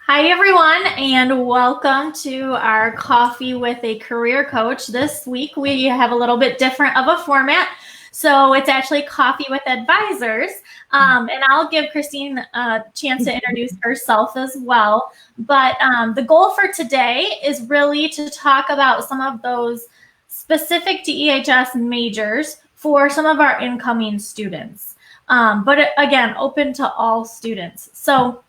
Hi, everyone, and welcome to our Coffee with a Career Coach. This week, we have a little bit different of a format. So it's actually Coffee with Advisors. And I'll give Christine a chance to introduce herself as well. But the goal for today is really to talk about some of those specific to EHS majors for some of our incoming students. But again, open to all students. So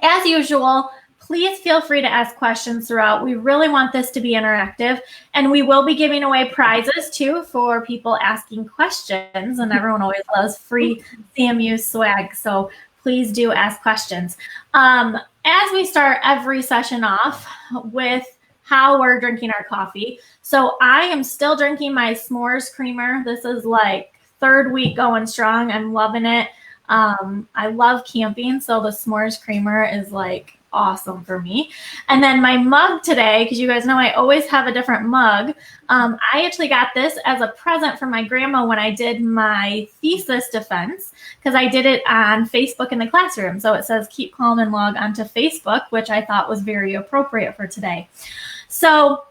as usual, please feel free to ask questions throughout. We really want this to be interactive, and we will be giving away prizes too for people asking questions, and everyone always loves free CMU swag, so please do ask questions. As we start every session off with how we're drinking our coffee. So I am still drinking my s'mores creamer. This is like third week going strong. I'm loving it. I love camping, so the s'mores creamer is like awesome for me. And then my mug today, because you guys know I always have a different mug. I actually got this as a present from my grandma when I did my thesis defense, because I did it on Facebook in the classroom. So it says keep calm and log onto Facebook, which I thought was very appropriate for today. So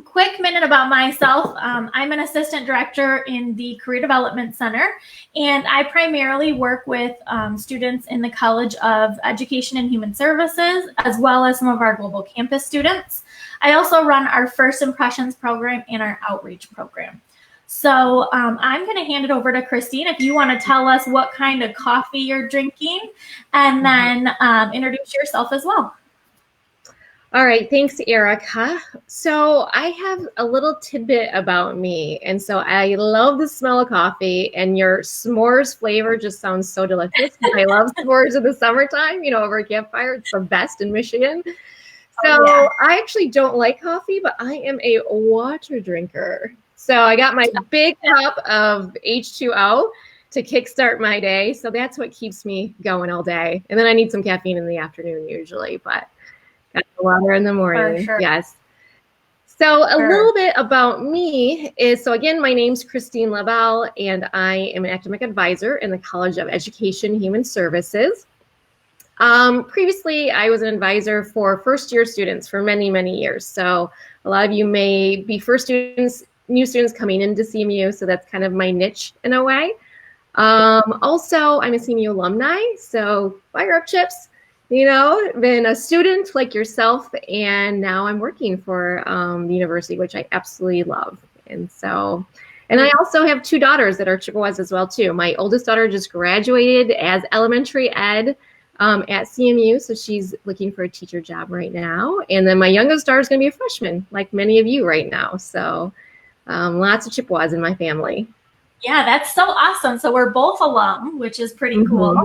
quick minute about myself. I'm an assistant director in the Career Development Center, and I primarily work with students in the College of Education and Human Services, as well as some of our global campus students. I also run our First Impressions program and our outreach program. So I'm going to hand it over to Christine if you want to tell us what kind of coffee you're drinking, and then introduce yourself as well. All right, thanks, Erica. So I have a little tidbit about me. And so I love the smell of coffee, and your s'mores flavor just sounds so delicious. I love s'mores in the summertime, over a campfire. It's the best in Michigan. So yeah. I actually don't like coffee, but I am a water drinker. So I got my big cup of H2O to kickstart my day. So that's what keeps me going all day. And then I need some caffeine in the afternoon usually, but got the water in the morning. Sure. Yes. So a little bit about me is, so again, my name's Christine Lavelle, and I am an academic advisor in the College of Education and Human Services. Previously, I was an advisor for first-year students for many, many years. So a lot of you may be first students, new students coming into CMU, so that's kind of my niche in a way. Also, I'm a CMU alumni, so fire up chips. Been a student like yourself, and now I'm working for the university, which I absolutely love. And I also have two daughters that are Chippewas as well, too. My oldest daughter just graduated as elementary ed at CMU, so she's looking for a teacher job right now. And then my youngest daughter is going to be a freshman, like many of you right now. So lots of Chippewas in my family. Yeah, that's so awesome. So we're both alum, which is pretty cool.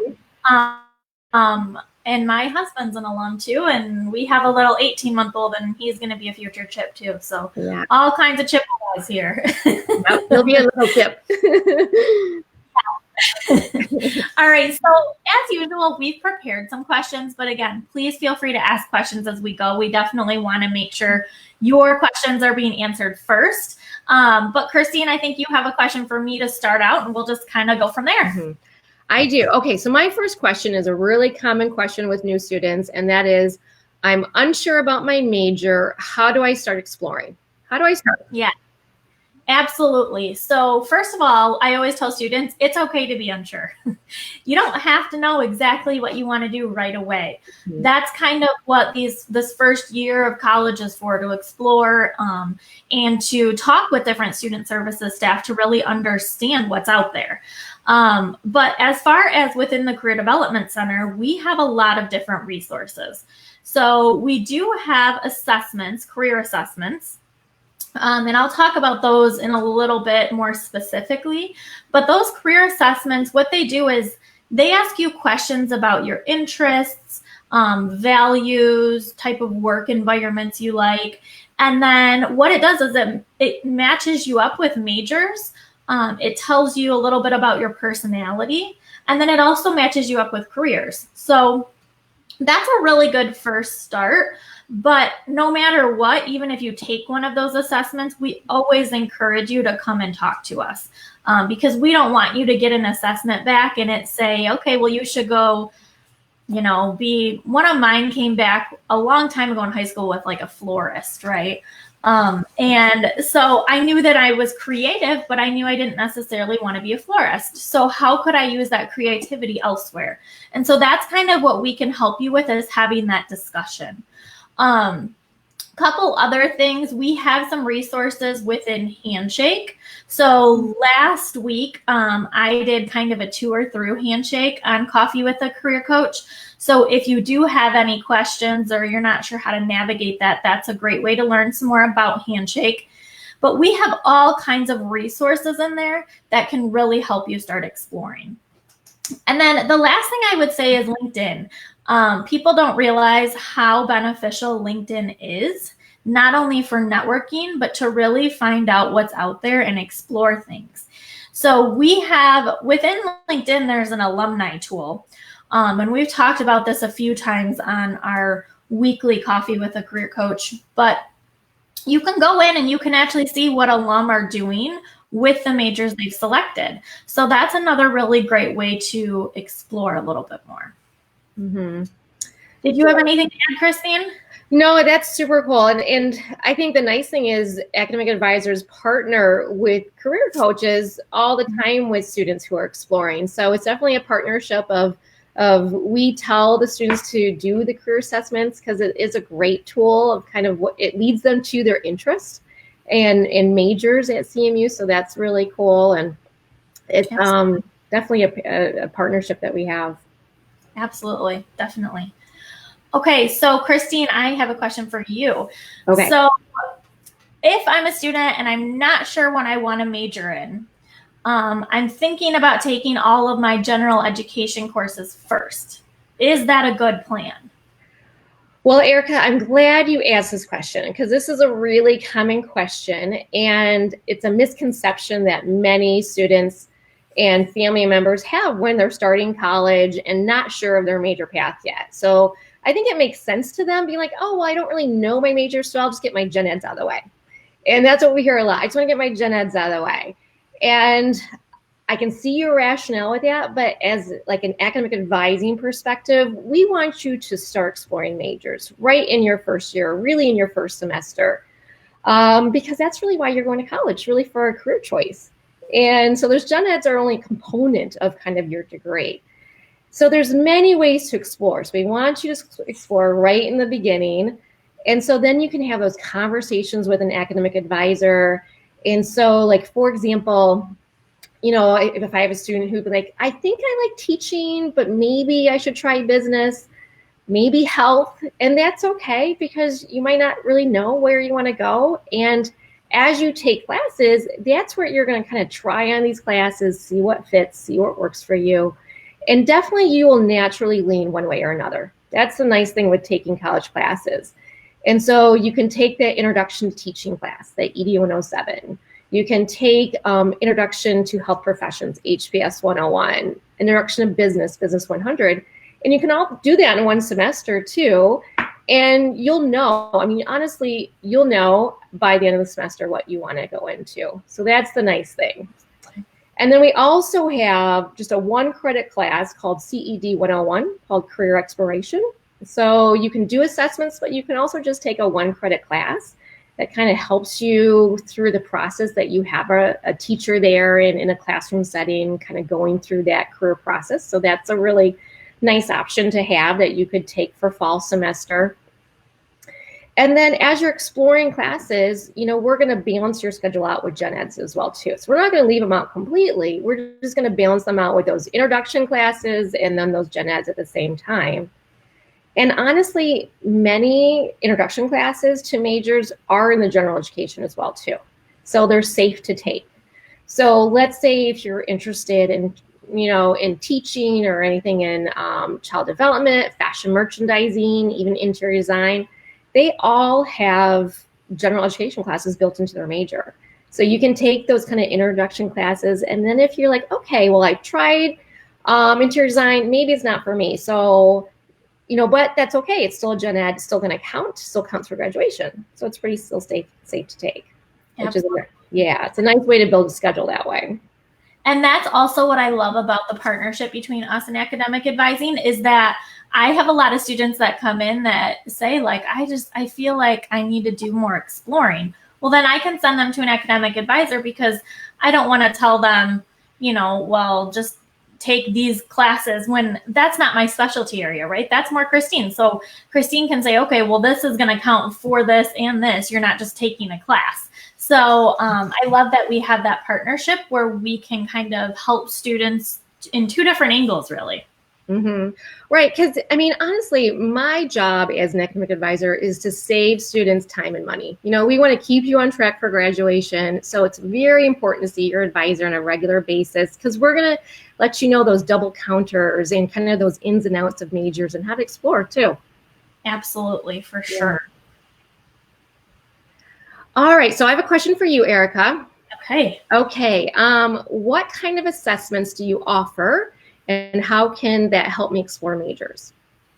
And my husband's an alum too, and we have a little 18-month-old, and he's going to be a future Chip too. So yeah. All kinds of Chippewas here. Yep, he'll be a little Chip. All right. So as usual, we've prepared some questions, but again, please feel free to ask questions as we go. We definitely want to make sure your questions are being answered first. But Christine, I think you have a question for me to start out, and we'll just kind of go from there. Mm-hmm. I do. Okay, so my first question is a really common question with new students, and that is, I'm unsure about my major. How do I start exploring? How do I start? Yeah, absolutely. So first of all, I always tell students, it's okay to be unsure. You don't have to know exactly what you want to do right away. Mm-hmm. That's kind of what this first year of college is for, to explore and to talk with different student services staff to really understand what's out there. But as far as within the Career Development Center, we have a lot of different resources. So we do have assessments, career assessments, and I'll talk about those in a little bit more specifically. But those career assessments, what they do is they ask you questions about your interests, values, type of work environments you like. And then what it does is it matches you up with majors. It tells you a little bit about your personality, and then it also matches you up with careers. So that's a really good first start. But no matter what, even if you take one of those assessments, we always encourage you to come and talk to us because we don't want you to get an assessment back and it say, okay, well, you should go be one of mine came back a long time ago in high school with like a florist, right? And so I knew that I was creative, but I knew I didn't necessarily want to be a florist. So how could I use that creativity elsewhere? And so that's kind of what we can help you with, is having that discussion. Couple other things, we have some resources within Handshake. So last week, I did kind of a tour through Handshake on Coffee with a Career Coach. So if you do have any questions or you're not sure how to navigate that, that's a great way to learn some more about Handshake. But we have all kinds of resources in there that can really help you start exploring. And then the last thing I would say is LinkedIn. People don't realize how beneficial LinkedIn is, not only for networking, but to really find out what's out there and explore things. So we have, within LinkedIn, there's an alumni tool. And we've talked about this a few times on our weekly Coffee with a Career Coach, but you can go in and you can actually see what alum are doing with the majors they've selected. So that's another really great way to explore a little bit more. Mm-hmm. Did you have anything to add, Christine? No, that's super cool. And I think the nice thing is academic advisors partner with career coaches all the time with students who are exploring. So it's definitely a partnership of we tell the students to do the career assessments because it is a great tool of kind of what it leads them to their interests and majors at CMU. So that's really cool. And it's definitely a partnership that we have. Absolutely. Definitely. Okay. So Christine, I have a question for you. Okay. So if I'm a student and I'm not sure what I want to major in, I'm thinking about taking all of my general education courses first. Is that a good plan? Well, Erica, I'm glad you asked this question because this is a really common question, and it's a misconception that many students and family members have when they're starting college and not sure of their major path yet. So I think it makes sense to them being like, oh, well, I don't really know my major, so I'll just get my gen eds out of the way. And that's what we hear a lot. I just want to get my gen eds out of the way. And I can see your rationale with that, but as like an academic advising perspective, we want you to start exploring majors right in your first year, really in your first semester, because that's really why you're going to college, really for a career choice. And so those gen eds are only a component of kind of your degree. So there's many ways to explore. So we want you to explore right in the beginning. And so then you can have those conversations with an academic advisor. And so, like, for example, if I have a student who'd be like, I think I like teaching, but maybe I should try business, maybe health. And that's okay because you might not really know where you want to go. And as you take classes, that's where you're going to kind of try on these classes, see what fits, see what works for you. And definitely you will naturally lean one way or another. That's the nice thing with taking college classes. And so you can take the Introduction to Teaching class, the ED 107. You can take Introduction to Health Professions, HPS 101, Introduction to Business, Business 100. And you can all do that in one semester too. And you'll know, honestly, you'll know by the end of the semester what you want to go into. So that's the nice thing. And then we also have just a 1-credit class called CED 101 called Career Exploration. So you can do assessments, but you can also just take a 1-credit class that kind of helps you through the process that you have a teacher there in a classroom setting, kind of going through that career process. So that's a really nice option to have that you could take for fall semester. And then as you're exploring classes, we're going to balance your schedule out with gen eds as well too. So we're not going to leave them out completely. We're just going to balance them out with those introduction classes and then those gen eds at the same time. And honestly, many introduction classes to majors are in the general education as well too. So they're safe to take. So let's say if you're interested in teaching or anything in child development, fashion merchandising, even interior design, they all have general education classes built into their major. So you can take those kind of introduction classes. And then if you're like, okay, well, I've tried interior design, maybe it's not for me. So, but that's okay. It's still a gen ed, still going to count, still counts for graduation. So it's pretty still safe to take. Absolutely. It's a nice way to build a schedule that way. And that's also what I love about the partnership between us and academic advising is that I have a lot of students that come in that say like, I feel like I need to do more exploring. Well, then I can send them to an academic advisor because I don't want to tell them, well, just take these classes when that's not my specialty area, right? That's more Christine. So Christine can say, okay, well, this is going to count for this and this. You're not just taking a class. So I love that we have that partnership where we can kind of help students in two different angles, really. Mm-hmm. Right. Because, I mean, honestly, my job as an academic advisor is to save students time and money. We want to keep you on track for graduation. So it's very important to see your advisor on a regular basis because we're going to let you know those double counters and kind of those ins and outs of majors and how to explore too. Absolutely, for sure. All right. So I have a question for you, Erica. Okay. Okay. What kind of assessments do you offer? And how can that help me explore majors?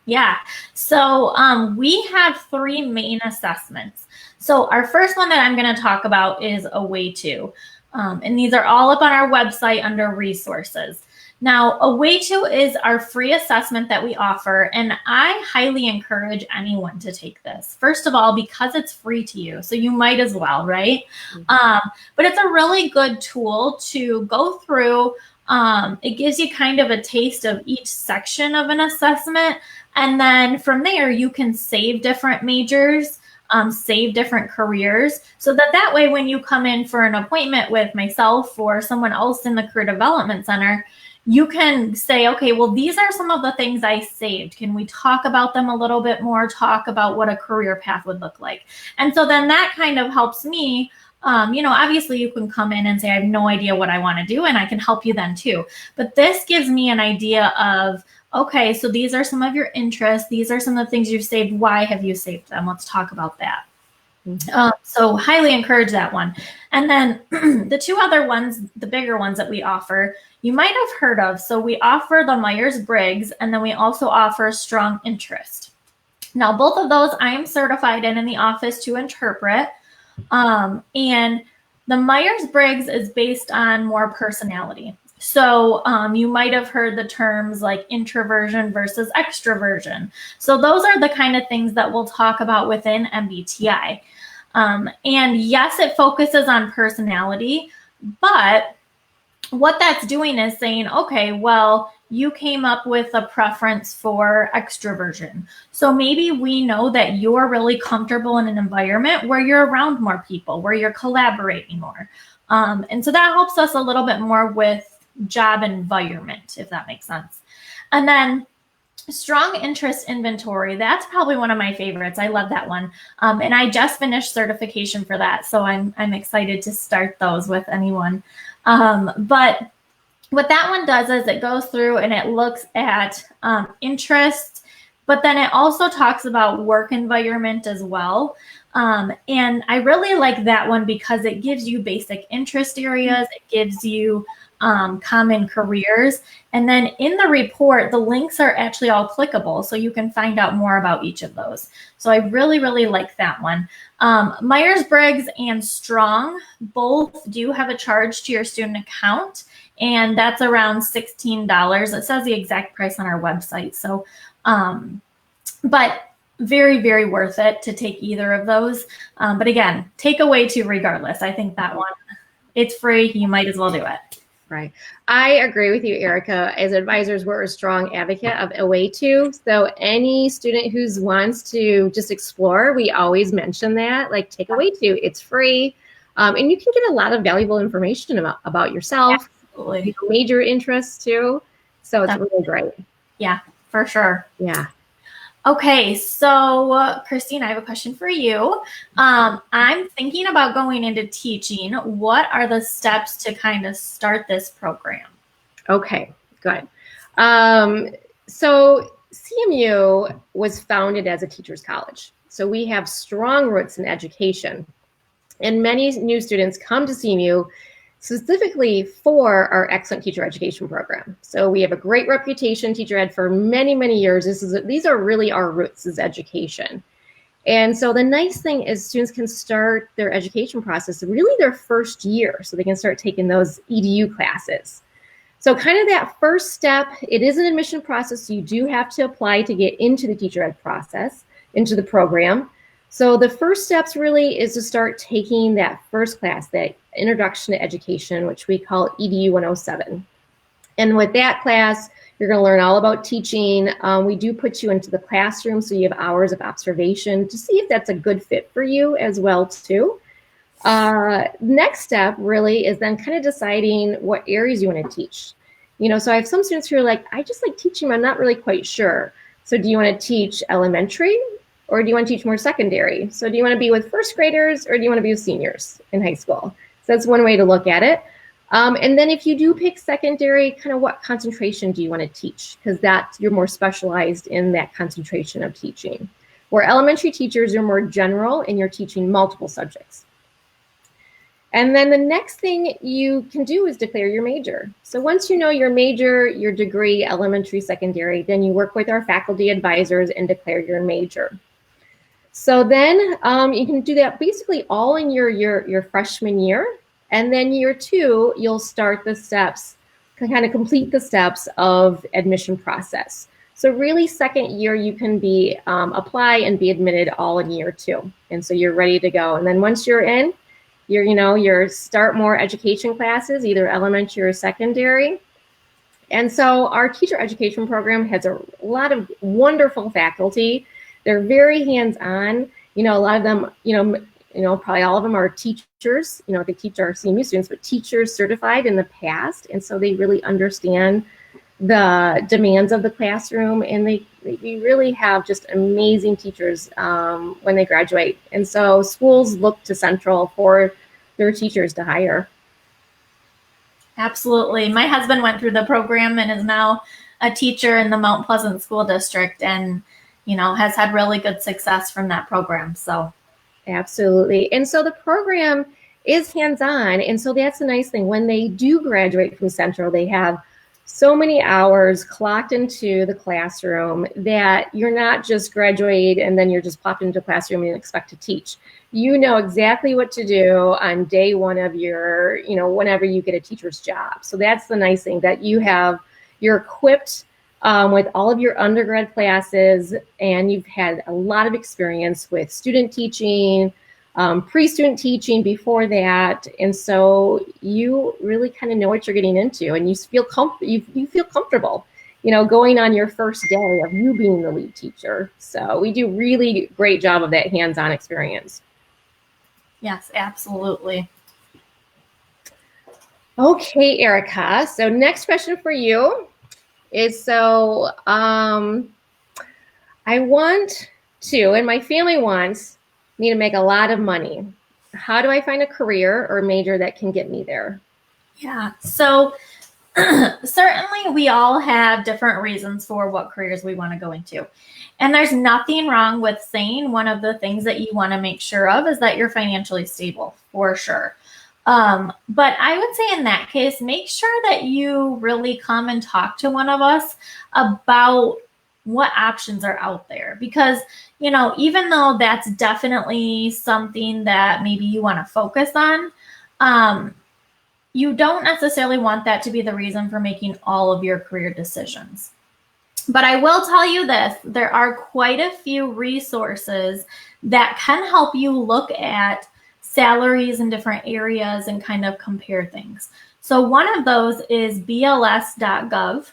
Yeah, so we have three main assessments. So our first one that I'm going to talk about is a way to, and these are all up on our website under resources. Now, a way to is our free assessment that we offer, and I highly encourage anyone to take this. First of all, because it's free to you, so you might as well, right? Mm-hmm. But it's a really good tool to go through. It gives you kind of a taste of each section of an assessment. And then from there, you can save different majors, save different careers, so that way when you come in for an appointment with myself or someone else in the Career Development Center, you can say, okay, well, these are some of the things I saved. Can we talk about them a little bit more, talk about what a career path would look like? And so then that kind of helps me. Obviously you can come in and say, I have no idea what I want to do, and I can help you then too. But this gives me an idea of, okay, so these are some of your interests. These are some of the things you've saved. Why have you saved them? Let's talk about that. Mm-hmm. So highly encourage that one. And then the two other ones, the bigger ones that we offer, you might have heard of. So we offer the Myers-Briggs, and then we also offer Strong Interest. Now, both of those I am certified in the office to interpret. And the Myers-Briggs is based on more personality. So you might have heard the terms like introversion versus extroversion. So those are the kind of things that we'll talk about within MBTI. And yes, it focuses on personality, but what that's doing is saying, okay, well, you came up with a preference for extroversion. So maybe we know that you're really comfortable in an environment where you're around more people, where you're collaborating more. And so that helps us a little bit more with job environment, if that makes sense. And then Strong Interest Inventory, that's probably one of my favorites. I love that one. And I just finished certification for that. So I'm excited to start those with anyone. But what that one does is it goes through and it looks at interests, but then it also talks about work environment as well. And I really like that one because it gives you basic interest areas. It gives you common careers. And then in the report, the links are actually all clickable, so you can find out more about each of those. So I really, really like that one. Myers-Briggs and Strong both do have a charge to your student account, and that's around $16. It says the exact price on our website. So, but very, very worth it to take either of those. But again, take away two regardless. I think that one, it's free. You might as well do it. Right. I agree with you, Erica. As advisors, we're a strong advocate of a way to. So any student who wants to just explore, we always mention that, like, take a way to. It's free. And you can get a lot of valuable information about yourself, major interests too. So it's really great. Yeah, for sure. Yeah. Okay, so Christine, I have a question for you. I'm thinking about going into teaching. What are the steps to kind of start this program? Okay, good. So CMU was founded as a teacher's college. So we have strong roots in education. And many new students come to CMU specifically for our excellent teacher education program. So we have a great reputation, teacher ed, for many, many years. These are really our roots, is education. And so the nice thing is students can start their education process really their first year, so they can start taking those EDU classes. So kind of that first step, it is an admission process. So you do have to apply to get into the teacher ed process, into the program. So the first steps really is to start taking that first class, that Introduction to Education, which we call EDU 107. And with that class, you're going to learn all about teaching. We do put you into the classroom, so you have hours of observation to see if that's a good fit for you as well too. Next step really is then kind of deciding what areas you want to teach. So I have some students who are like, I just like teaching, but I'm not really quite sure. So do you want to teach elementary, or do you want to teach more secondary? So do you want to be with first graders, or do you want to be with seniors in high school? So that's one way to look at it. And then if you do pick secondary, kind of what concentration do you want to teach? Because you're more specialized in that concentration of teaching. Where elementary teachers are more general and you're teaching multiple subjects. And then the next thing you can do is declare your major. So once you know your major, your degree, elementary, secondary, then you work with our faculty advisors and declare your major. So then you can do that basically all in your freshman year. And then year 2, you'll start the steps, kind of complete the steps of admission process. So really second year, you can apply and be admitted all in year 2. And so you're ready to go. And then once you're in, you're start more education classes, either elementary or secondary. And so our teacher education program has a lot of wonderful faculty. They're very hands-on. A lot of them, probably all of them are teachers. They teach our CMU students, but teachers certified in the past. And so they really understand the demands of the classroom, and we really have just amazing teachers when they graduate. And so schools look to Central for their teachers to hire. Absolutely. My husband went through the program and is now a teacher in the Mount Pleasant School District, and has had really good success from that program. So absolutely. And so the program is hands-on, and so that's the nice thing. When they do graduate from Central, they have so many hours clocked into the classroom that you're not just graduate and then you're just popped into the classroom and expect to teach. You know exactly what to do on day 1 of your, whenever you get a teacher's job. So that's the nice thing, that you're equipped with all of your undergrad classes, and you've had a lot of experience with student teaching, pre-student teaching before that, and so you really kind of know what you're getting into, and you feel comfortable, going on your first day of you being the lead teacher. So we do really great job of that hands-on experience. Yes, absolutely. Okay, Erica. So next question for you is, I want to, and my family wants me to make a lot of money. How do I find a career or major that can get me there? Yeah, so certainly we all have different reasons for what careers we want to go into. And there's nothing wrong with saying one of the things that you want to make sure of is that you're financially stable, for sure. But I would say in that case, make sure that you really come and talk to one of us about what options are out there, because even though that's definitely something that maybe you want to focus on, you don't necessarily want that to be the reason for making all of your career decisions. But I will tell you this, there are quite a few resources that can help you look at salaries in different areas and kind of compare things. So one of those is BLS.gov.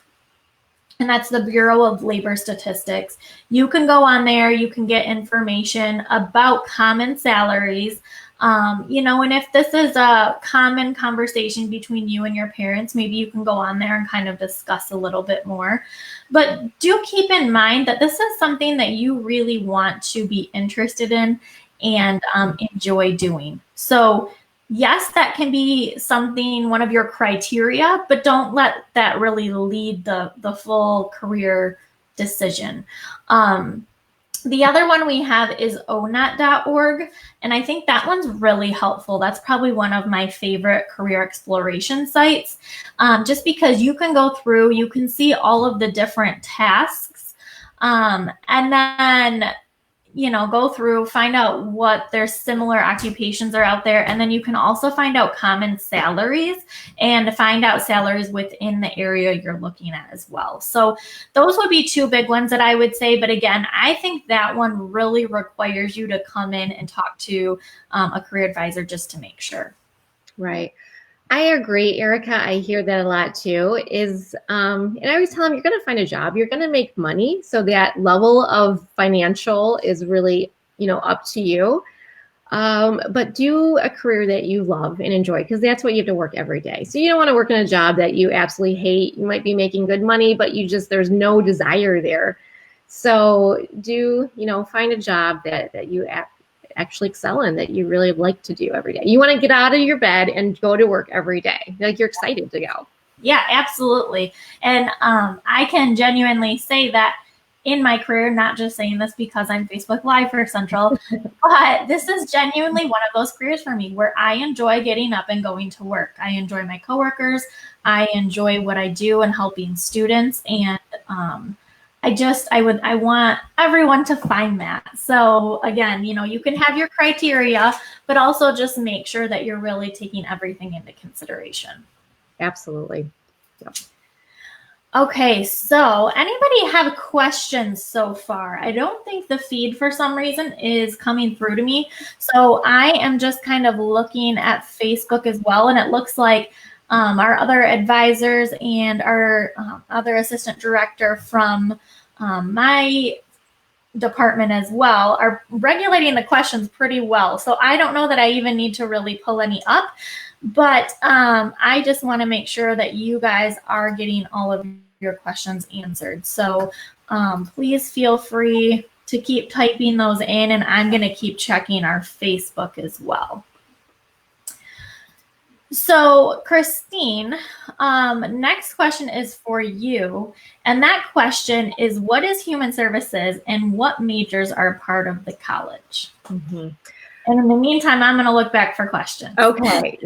And that's the Bureau of Labor Statistics. You can go on there, you can get information about common salaries. And if this is a common conversation between you and your parents, maybe you can go on there and kind of discuss a little bit more. But do keep in mind that this is something that you really want to be interested in and enjoy doing. So yes, that can be one of your criteria, but don't let that really lead the full career decision. The other one we have is onet.org, and I think that one's really helpful. That's probably one of my favorite career exploration sites, just because you can go through, you can see all of the different tasks, and then go through, find out what their similar occupations are out there. And then you can also find out common salaries and find out salaries within the area you're looking at as well. So those would be two big ones that I would say. But again, I think that one really requires you to come in and talk to a career advisor just to make sure. Right. I agree, Erica. I hear that a lot too. And I always tell them, you're going to find a job, you're going to make money. So that level of financial is really, up to you. But do a career that you love and enjoy, because that's what you have to work every day. So you don't want to work in a job that you absolutely hate. You might be making good money, but there's no desire there. So find a job that you actually excel in, that you really like to do every day. You want to get out of your bed and go to work every day. Like, you're excited to go. Yeah, absolutely. And I can genuinely say that in my career, not just saying this because I'm Facebook Live for Central, but this is genuinely one of those careers for me where I enjoy getting up and going to work. I enjoy my coworkers. I enjoy what I do and helping students. And I want everyone to find that. So again, you can have your criteria, but also just make sure that you're really taking everything into consideration. Absolutely. Yep. Okay, so anybody have questions so far? I don't think the feed for some reason is coming through to me. So I am just kind of looking at Facebook as well, and it looks like our other advisors and our other assistant director from my department as well are regulating the questions pretty well. So I don't know that I even need to really pull any up, but I just want to make sure that you guys are getting all of your questions answered. So please feel free to keep typing those in, and I'm going to keep checking our Facebook as well. So Christine, next question is for you. And that question is, what is human services and what majors are part of the college? Mm-hmm. And in the meantime, I'm going to look back for questions. Okay.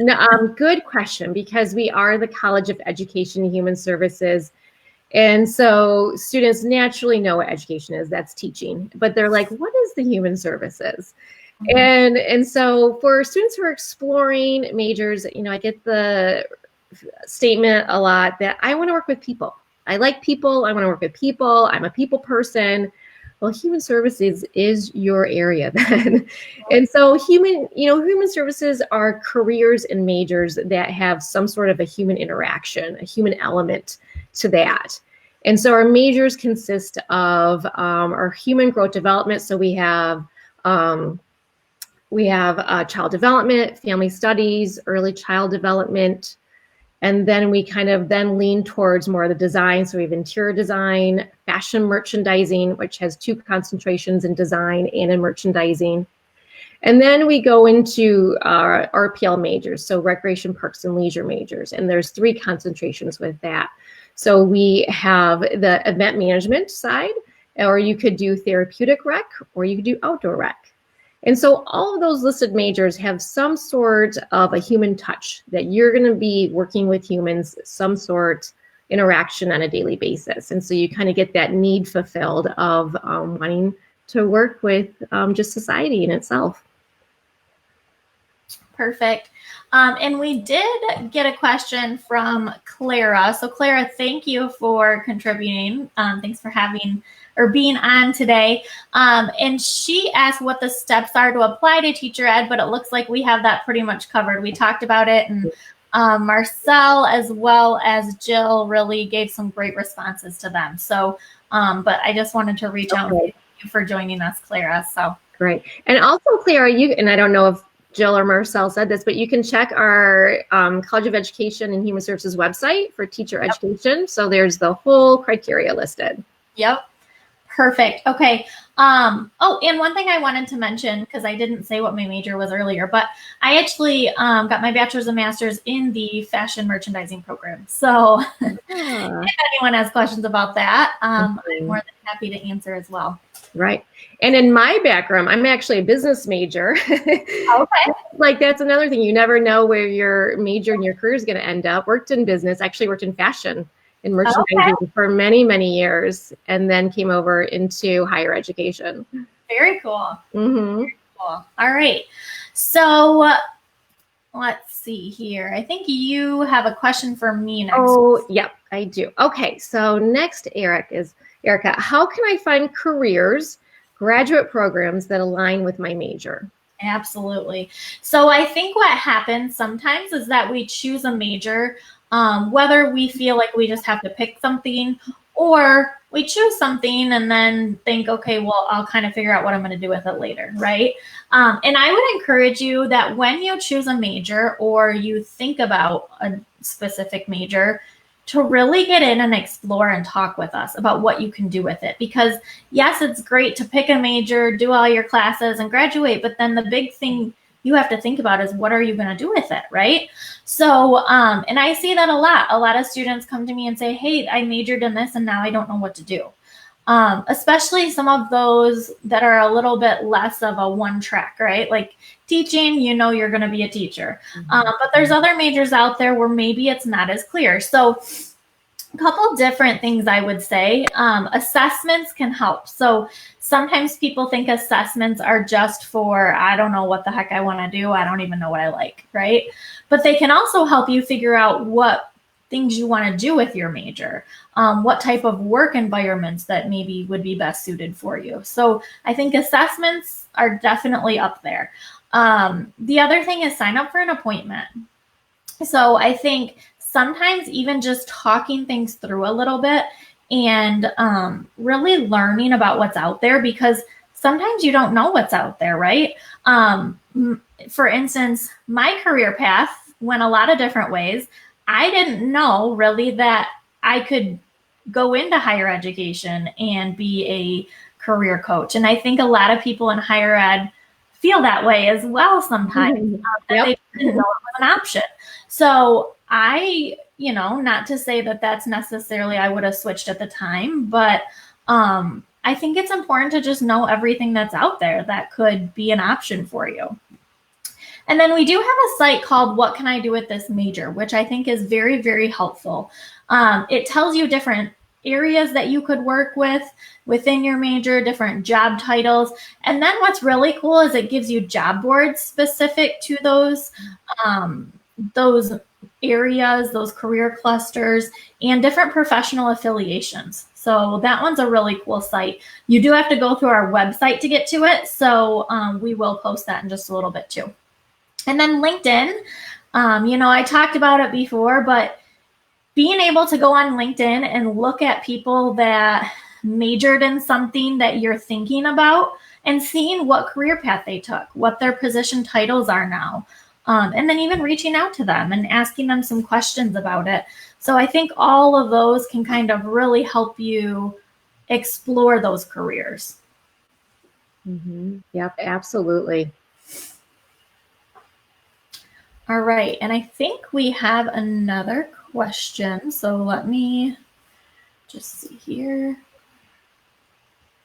Good question, because we are the College of Education and Human Services. And so students naturally know what education is, that's teaching, but they're like, what is the human services? And so for students who are exploring majors, I get the statement a lot that I want to work with people. I like people. I want to work with people. I'm a people person. Well, human services is your area then. And so human services are careers and majors that have some sort of a human interaction, a human element to that. And so our majors consist of our human growth development. So we have child development, family studies, early child development, and then we kind of lean towards more of the design. So we have interior design, fashion merchandising, which has two concentrations in design and in merchandising. And then we go into our RPL majors, so recreation, parks, and leisure majors. And there's 3 concentrations with that. So we have the event management side, or you could do therapeutic rec, or you could do outdoor rec. And so all of those listed majors have some sort of a human touch, that you're going to be working with humans, some sort interaction on a daily basis. And so you kind of get that need fulfilled of wanting to work with just society in itself. Perfect. And we did get a question from Clara. So Clara, thank you for contributing. Thanks for being on today. And she asked what the steps are to apply to teacher ed, but it looks like we have that pretty much covered. We talked about it, and Marcel as well as Jill really gave some great responses to them. So, but I just wanted to reach out and thank you for joining us, Clara. So great. And also, Clara, and I don't know if Jill or Marcel said this, but you can check our College of Education and Human Services website for teacher education. So there's the whole criteria listed. Yep. Perfect. Okay. Oh, and one thing I wanted to mention, because I didn't say what my major was earlier, but I actually got my bachelor's and master's in the fashion merchandising program. So if anyone has questions about that, I'm more than happy to answer as well. Right. And in my background, I'm actually a business major. Okay. Like, that's another thing. You never know where your major and your career is going to end up. Worked in business, actually worked in fashion and merchandising for many, many years, and then came over into higher education. Very cool. Mm-hmm. Cool. All right. So let's see here. I think you have a question for me next. Oh, yep, I do. Okay, so next, Erica, how can I find careers, graduate programs that align with my major? Absolutely. So I think what happens sometimes is that we choose a major, whether we feel like we just have to pick something, or we choose something and then think, okay, well, I'll kind of figure out what I'm going to do with it later, right? And I would encourage you that when you choose a major or you think about a specific major, to really get in and explore and talk with us about what you can do with it. Because yes, it's great to pick a major, do all your classes and graduate, but then the big thing you have to think about is what are you going to do with it, right? So, and I see that a lot. A lot of students come to me and say, hey, I majored in this and now I don't know what to do. Especially some of those that are a little bit less of a one track, right? Like teaching, you know, you're going to be a teacher. But there's other majors out there where maybe it's not as clear. So a couple different things I would say. Assessments can help. So sometimes people think assessments are just for, I don't know what the heck I want to do. I don't even know what I like, right? But they can also help you figure out what things you want to do with your major, what type of work environments that maybe would be best suited for you. So I think assessments are definitely up there. The other thing is sign up for an appointment. So I think sometimes even just talking things through a little bit and really learning about what's out there, because sometimes you don't know what's out there, right? For instance, my career path went a lot of different ways. I didn't know really that I could go into higher education and be a career coach. And I think a lot of people in higher ed feel that way as well sometimes. That they didn't know it was an option. So I, not to say that that's necessarily I would have switched at the time, but I think it's important to just know everything that's out there that could be an option for you. And then we do have a site called What Can I Do with This Major, which I think is very, very helpful. It tells you different areas that you could work with within your major, different job titles. And then what's really cool is it gives you job boards specific to those areas, those career clusters, and different professional affiliations. So that one's a really cool site. You do have to go through our website to get to it. So we will post that in just a little bit too. And then LinkedIn, I talked about it before, but being able to go on LinkedIn and look at people that majored in something that you're thinking about and seeing what career path they took, what their position titles are now, and then even reaching out to them and asking them some questions about it. So I think all of those can kind of really help you explore those careers. Mm-hmm. Yep, absolutely. All right, and I think we have another question. So let me just see here.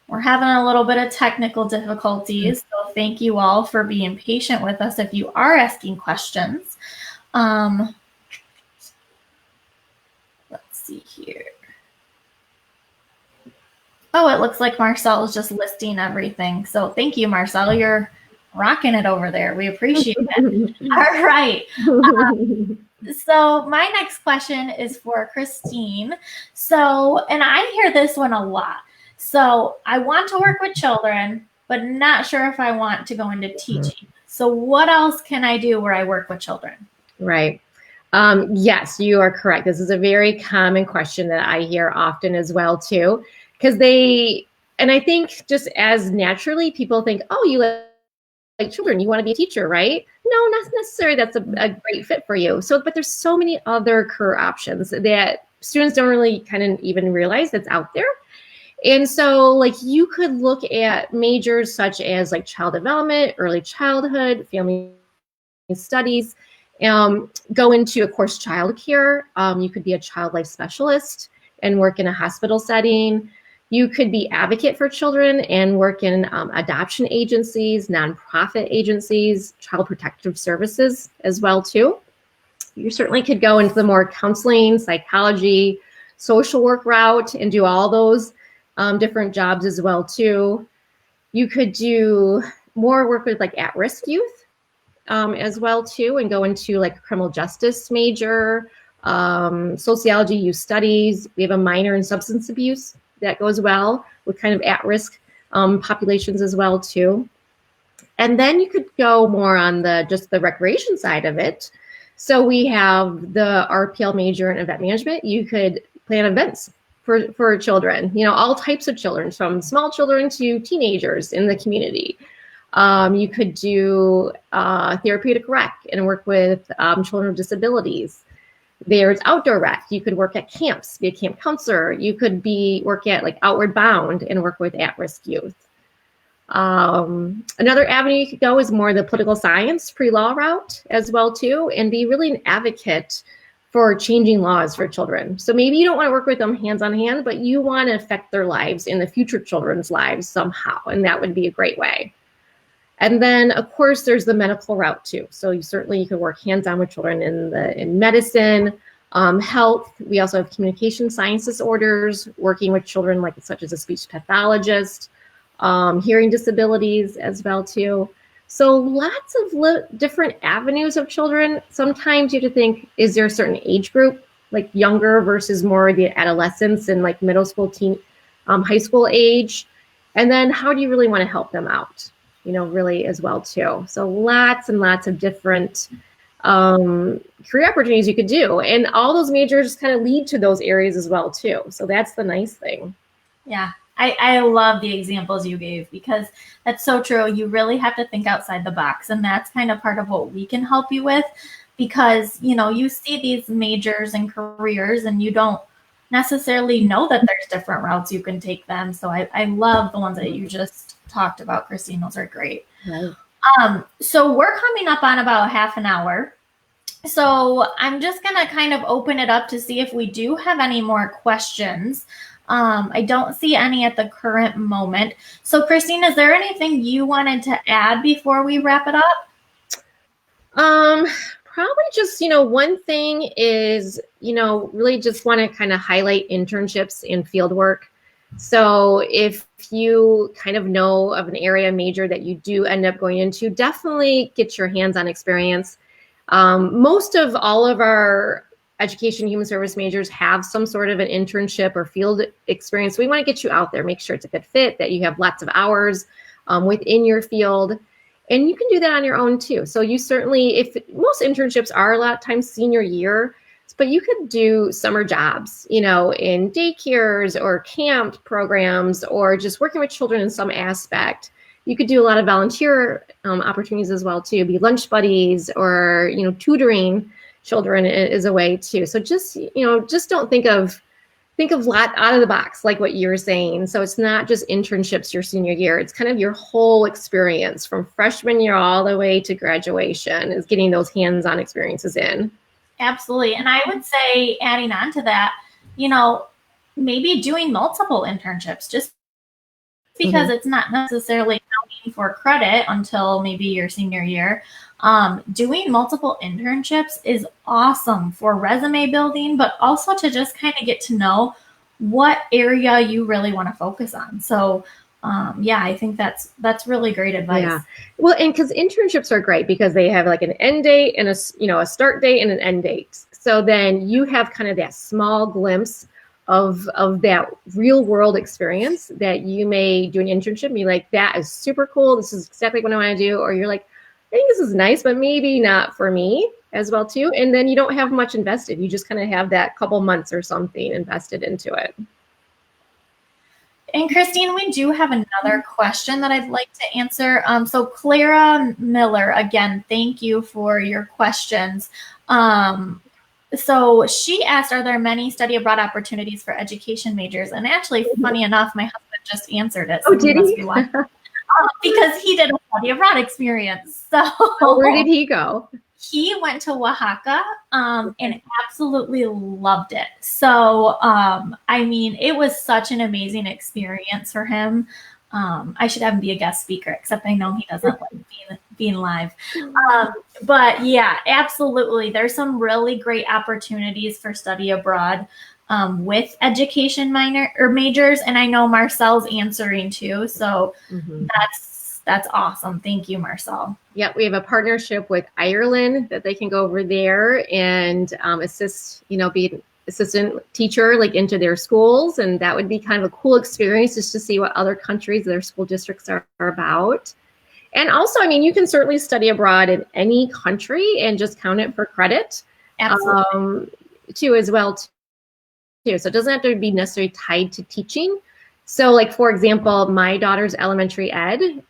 We're having a little bit of technical difficulties, so thank you all for being patient with us if you are asking questions. Let's see here. Oh, it looks like Marcel is just listing everything. So thank you, Marcel. You're rocking it over there. We appreciate it. All right. So my next question is for Christine. And I hear this one a lot. So I want to work with children, but not sure if I want to go into teaching. So what else can I do where I work with children? Right. Yes, you are correct. This is a very common question that I hear often as well, too, because and I think just as naturally people think, oh, you like children, you want to be a teacher, right? No, not necessarily. That's a great fit for you. So, but there's so many other career options that students don't really kind of even realize that's out there. And so like you could look at majors such as like child development, early childhood, family studies, go into, of course, childcare. You could be a child life specialist and work in a hospital setting. You could be advocate for children and work in adoption agencies, nonprofit agencies, child protective services as well, too. You certainly could go into the more counseling, psychology, social work route and do all those different jobs as well, too. You could do more work with like at-risk youth as well too, and go into like a criminal justice major, sociology, youth studies. We have a minor in substance abuse that goes well with kind of at-risk populations as well too. And then you could go more on the just the recreation side of it. So we have the RPL major in event management. You could plan events for children, all types of children, from small children to teenagers in the community. You could do therapeutic rec and work with children with disabilities. There's outdoor rec. You could work at camps, be a camp counselor. You could work at like Outward Bound and work with at-risk youth. Another avenue you could go is more the political science pre-law route as well too, and be really an advocate for changing laws for children. So maybe you don't want to work with them hands on hand, but you want to affect their lives and the future children's lives somehow, and that would be a great way. And then, of course, there's the medical route too. So you could work hands-on with children in medicine, health. We also have communication science disorders, working with children such as a speech pathologist, hearing disabilities as well too. So lots of different avenues of children. Sometimes you have to think, is there a certain age group, like younger versus more the adolescents and like middle school, teen, high school age? And then how do you really want to help them out? Really as well too. So lots and lots of different career opportunities you could do. And all those majors kind of lead to those areas as well too. So that's the nice thing. Yeah. I love the examples you gave, because that's so true. You really have to think outside the box. And that's kind of part of what we can help you with, because, you see these majors and careers and you don't necessarily know that there's different routes you can take them. So I love the ones that you just talked about, Christine. Those are great. Right. So we're coming up on about half an hour. So I'm just going to kind of open it up to see if we do have any more questions. I don't see any at the current moment. So Christine, is there anything you wanted to add before we wrap it up? Probably just, one thing is, really just want to kind of highlight internships and field work. So if you kind of know of an area major that you do end up going into, definitely get your hands-on experience. Most of all of our education human service majors have some sort of an internship or field experience. We want to get you out there, make sure it's a good fit, that you have lots of hours within your field. And you can do that on your own too. So you certainly, if most internships are a lot of times senior year, but you could do summer jobs, in daycares or camp programs, or just working with children in some aspect. You could do a lot of volunteer opportunities as well too, be lunch buddies, or, tutoring children is a way too. So just don't think of lot out of the box, like what you were saying. So it's not just internships your senior year. It's kind of your whole experience from freshman year all the way to graduation is getting those hands-on experiences in. Absolutely. And I would say, adding on to that, maybe doing multiple internships, just because it's not necessarily counting for credit until maybe your senior year. Doing multiple internships is awesome for resume building, but also to just kind of get to know what area you really want to focus on. So I think that's really great advice. Yeah. Well, and because internships are great because they have like an end date and a start date and an end date. So then you have kind of that small glimpse of that real world experience that you may do an internship and be like, that is super cool. This is exactly what I want to do. Or you're like, I think this is nice, but maybe not for me as well too. And then you don't have much invested. You just kind of have that couple months or something invested into it. And Christine, we do have another question that I'd like to answer. So Clara Miller, again, thank you for your questions. So she asked, are there many study abroad opportunities for education majors? And actually, funny enough, my husband just answered it. So oh, did he? Because he did a study abroad experience. So where did he go? He went to Oaxaca and absolutely loved it. So, it was such an amazing experience for him. I should have him be a guest speaker, except I know he doesn't like being live. But yeah, absolutely. There's some really great opportunities for study abroad. with education majors. And I know Marcel's answering too. So that's awesome. Thank you, Marcel. Yeah, we have a partnership with Ireland that they can go over there and assist, be an assistant teacher like into their schools. And that would be kind of a cool experience just to see what other countries, their school districts are about. And also, I mean, you can certainly study abroad in any country and just count it for credit. Absolutely. Too as well too. So it doesn't have to be necessarily tied to teaching. So like, for example, my daughter's elementary ed,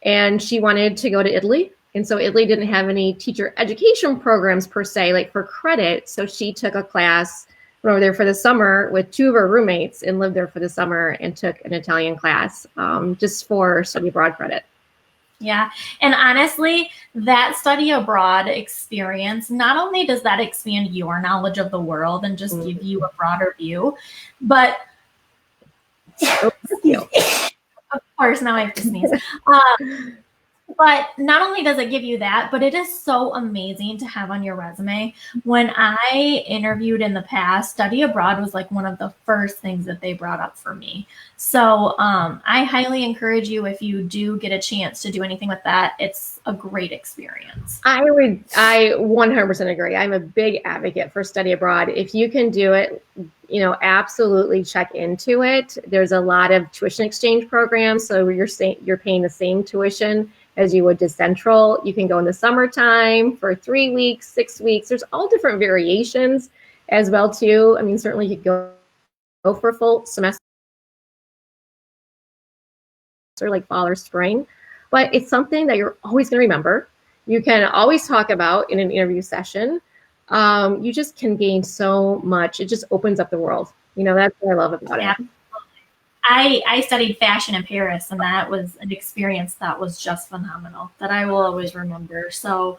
and she wanted to go to Italy. And so Italy didn't have any teacher education programs per se, like for credit. So she took a class, went over there for the summer with 2 of her roommates and lived there for the summer and took an Italian class just for study abroad credit. Yeah. And honestly, that study abroad experience, not only does that expand your knowledge of the world and just give you a broader view, but of course, now I have to sneeze. But not only does it give you that, but it is so amazing to have on your resume. When I interviewed in the past, study abroad was like one of the first things that they brought up for me. So I highly encourage you, if you do get a chance to do anything with that, it's a great experience. I 100% agree. I'm a big advocate for study abroad. If you can do it, absolutely check into it. There's a lot of tuition exchange programs. So you're paying the same tuition as you would to Central. You can go in the summertime for 3 weeks, 6 weeks. There's all different variations as well too. I mean, certainly you could go for a full semester like fall or spring, but it's something that you're always going to remember. You can always talk about in an interview session. You just can gain so much. It just opens up the world. That's what I love about it. I studied fashion in Paris, and that was an experience that was just phenomenal that I will always remember. So,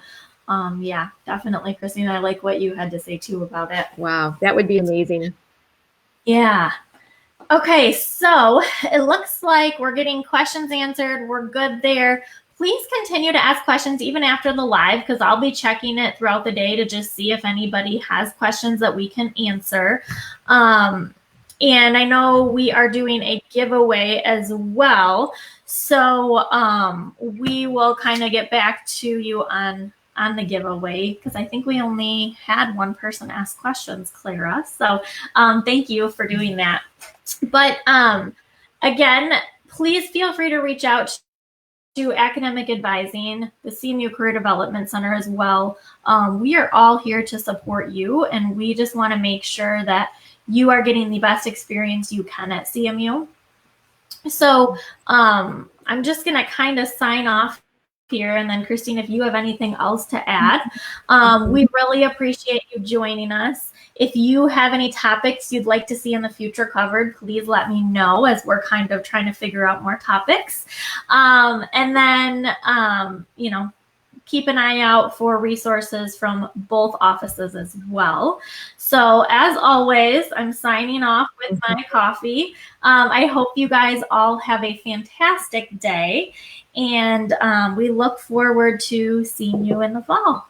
yeah, definitely, Christina, I like what you had to say too about it. Wow, that would be amazing. Yeah. Okay, so it looks like we're getting questions answered. We're good there. Please continue to ask questions even after the live, because I'll be checking it throughout the day to just see if anybody has questions that we can answer. And I know we are doing a giveaway as well. So we will kind of get back to you on the giveaway, because I think we only had one person ask questions, Clara. So thank you for doing that. But again, please feel free to reach out to Academic Advising, the CMU Career Development Center as well. We are all here to support you, and we just want to make sure that you are getting the best experience you can at CMU. So I'm just going to kind of sign off here. And then, Christine, if you have anything else to add, we really appreciate you joining us. If you have any topics you'd like to see in the future covered, please let me know, as we're kind of trying to figure out more topics. And then, keep an eye out for resources from both offices as well. So as always, I'm signing off with my coffee. I hope you guys all have a fantastic day, and we look forward to seeing you in the fall.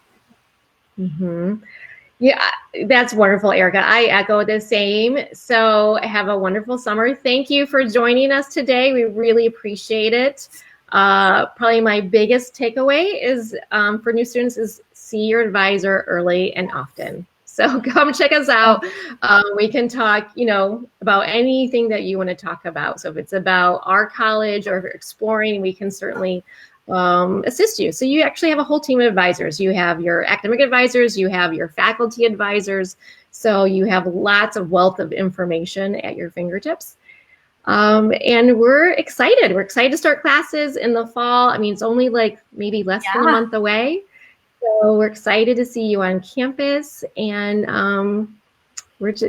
Yeah, that's wonderful, Erica. I echo the same. So have a wonderful summer. Thank you for joining us today. We really appreciate it. Probably my biggest takeaway is for new students is see your advisor early and often. So come check us out. We can talk, about anything that you want to talk about. So if it's about our college or if you're exploring, we can certainly assist you. So you actually have a whole team of advisors. You have your academic advisors, you have your faculty advisors. So you have lots of wealth of information at your fingertips. And we're excited. We're excited to start classes in the fall. I mean, it's only like maybe less than a month away. So we're excited to see you on campus, and it's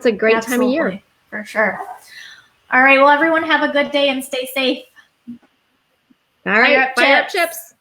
a great time of year. For sure. All right. Well, everyone have a good day and stay safe. All right. Fire up chips.